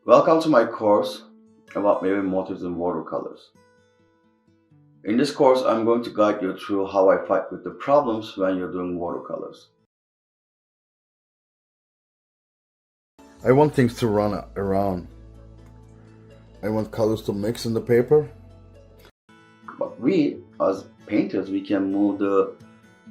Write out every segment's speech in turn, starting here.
Welcome to my course about making motifs in watercolors. In this course, I'm going to guide you through how I fight with the problems when you're doing watercolors. I want things to run around. I want colors to mix in the paper. But we, as painters, we can move the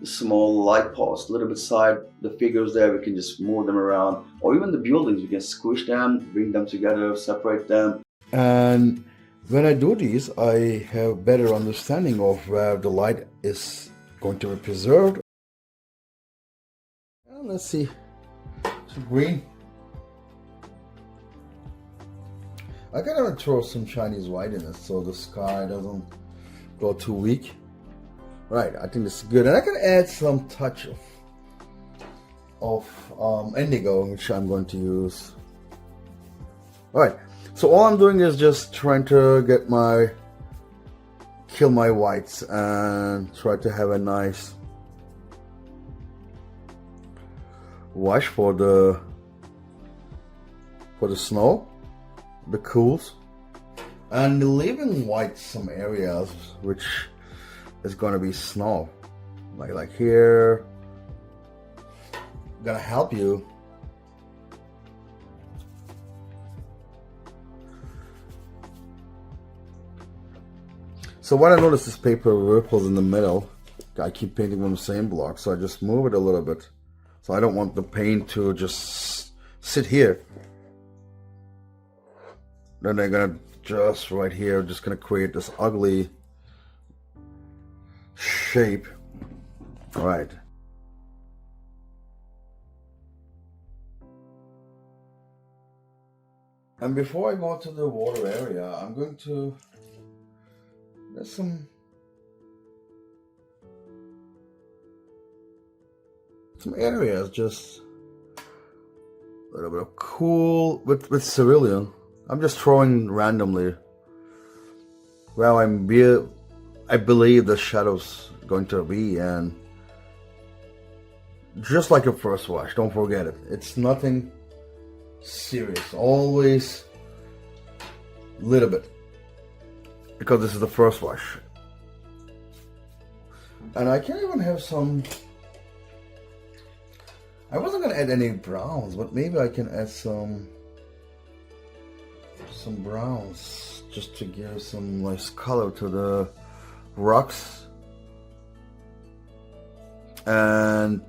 small light posts a little bit side, the figures there, we can just move them around, or even the buildings, we can squish them, bring them together, separate them. And when I do these, I have better understanding of where the light is going to be preserved. And let's see, some green. I gotta throw some Chinese white in it so the sky doesn't go too weak. Right, I think this is good, and I can add some touch of indigo, which I'm going to use. All right, so all I'm doing is just trying to kill my whites and try to have a nice wash for the snow, the cools, and leaving white some areas which is going to be snow, like here. Gonna help you. So what I noticed, this paper ripples in the middle. I keep painting on the same block, so I just move it a little bit. So I don't want the paint to just sit here. Then they're gonna just right here, just gonna create this ugly shape. All right. And before I go to the water area, I'm going to, there's some areas, just a little bit of cool with cerulean. I'm just throwing randomly where I believe the shadow's going to be, and just like your first wash, don't forget it. It's nothing serious. Always a little bit, because this is the first wash. And I can even have some, I wasn't gonna add any browns, but maybe I can add some browns just to give some nice color to the rocks, and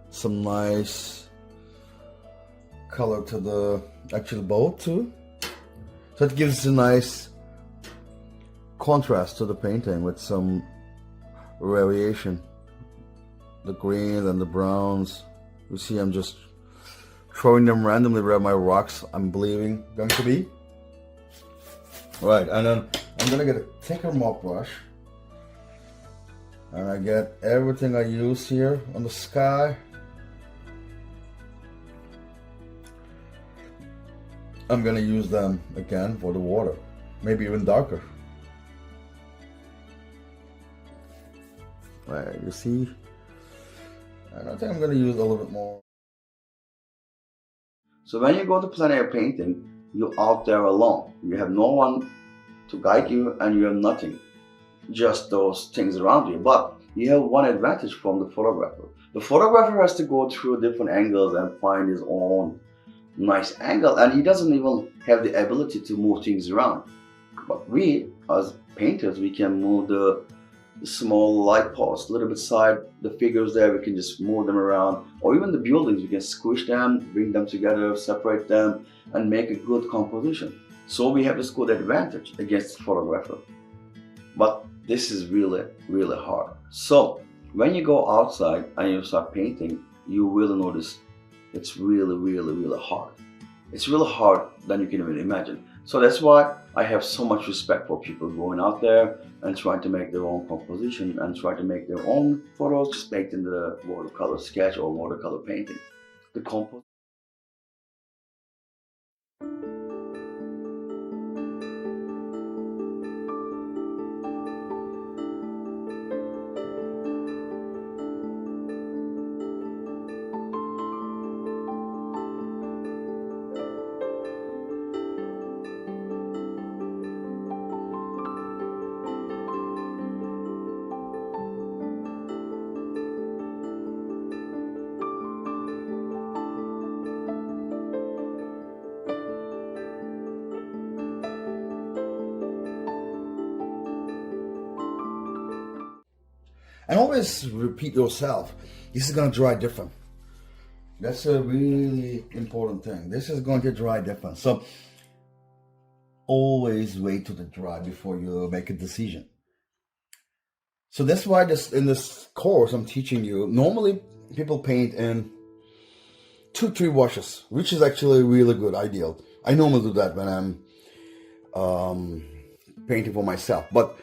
some nice color to the actual boat too. So it gives a nice contrast to the painting with some variation. The greens and the browns. You see, I'm just throwing them randomly where my rocks I'm believing going to be. Right, and then I'm gonna get a thicker mop brush, and I get everything I use here on the sky. I'm gonna use them again for the water, maybe even darker. Right, you see? And I think I'm gonna use a little bit more. So when you go to plein air painting, you're out there alone. You have no one to guide you, and you have nothing, just those things around you. But you have one advantage from the photographer. The photographer has to go through different angles and find his own nice angle, and he doesn't even have the ability to move things around. But we, as painters, we can move the small light posts a little bit side, the figures there, we can just move them around, or even the buildings, we can squish them, bring them together, separate them, and make a good composition. So we have this good advantage against the photographer. But this is really, really hard. So when you go outside and you start painting, you will notice it's really, really, really hard. It's really hard than you can even imagine. So that's why I have so much respect for people going out there and trying to make their own composition and try to make their own photos just baked in the watercolor sketch or watercolor painting. The composition. And always repeat yourself, this is going to dry different. That's a really important thing. This is going to dry different. So always wait till the dry before you make a decision. So that's why in this course I'm teaching you, normally people paint in 2-3 washes, which is actually really good, ideal. I normally do that when I'm painting for myself, but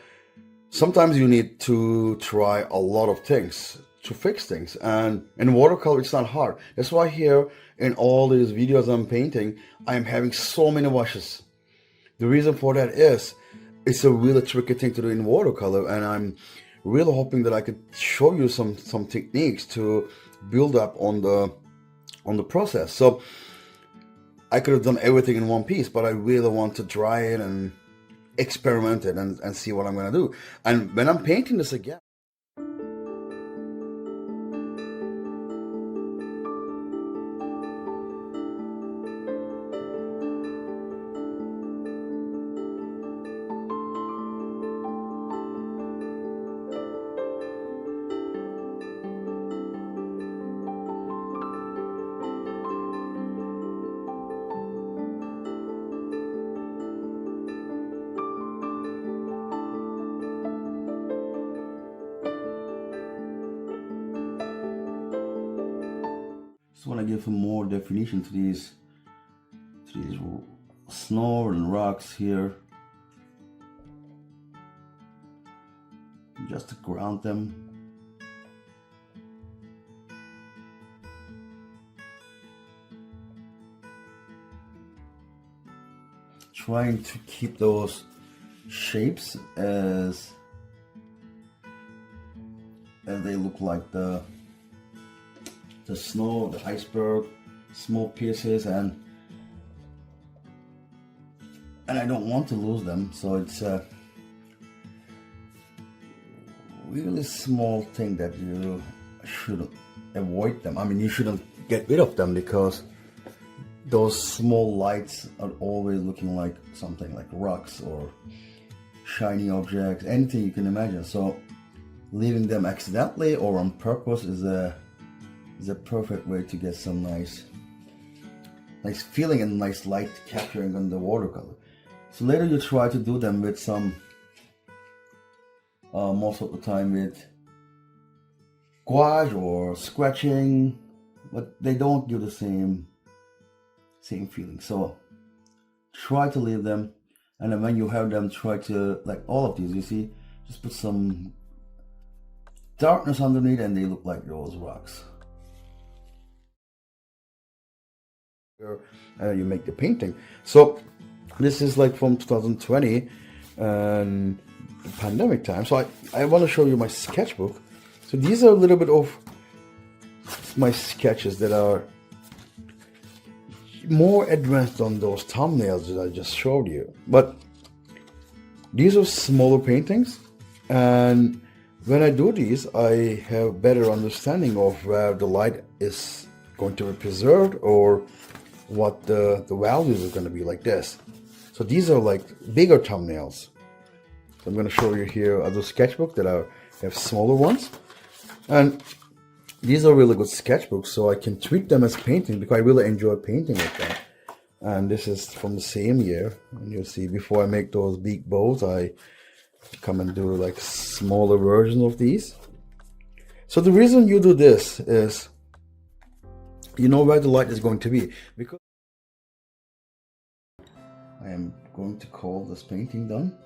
sometimes you need to try a lot of things to fix things, and in watercolor it's not hard. That's why here in all these videos I'm painting, I'm having so many washes. The reason for that is it's a really tricky thing to do in watercolor, and I'm really hoping that I could show you some techniques to build up on the process. So I could have done everything in one piece, but I really want to dry it and experiment it and see what I'm going to do. And when I'm painting this again, just want to give some more definition to these snow and rocks here, just to ground them. Trying to keep those shapes as they look like the snow, the iceberg, small pieces, and I don't want to lose them, so it's a really small thing that you should avoid them. I mean, you shouldn't get rid of them, because those small lights are always looking like something like rocks or shiny objects, anything you can imagine. So leaving them accidentally or on purpose is a perfect way to get some nice feeling and nice light capturing on the watercolor. So later you try to do them with some, most of the time with gouache or scratching, but they don't give the same feeling. So try to leave them, and then when you have them, try to, like all of these, you see, just put some darkness underneath and they look like those rocks. You make the painting. So this is like from 2020 and the pandemic time. So I want to show you my sketchbook. So these are a little bit of my sketches that are more advanced than those thumbnails that I just showed you. But these are smaller paintings, and when I do these, I have better understanding of where the light is going to be preserved or what the values are going to be, like this. So these are like bigger thumbnails. So I'm going to show you here other sketchbook that have smaller ones, and these are really good sketchbooks, so I can treat them as painting because I really enjoy painting with them. And this is from the same year, and you'll see before I make those big bows, I come and do like smaller versions of these. So the reason you do this is you know where the light is going to be, because I am going to call this painting done.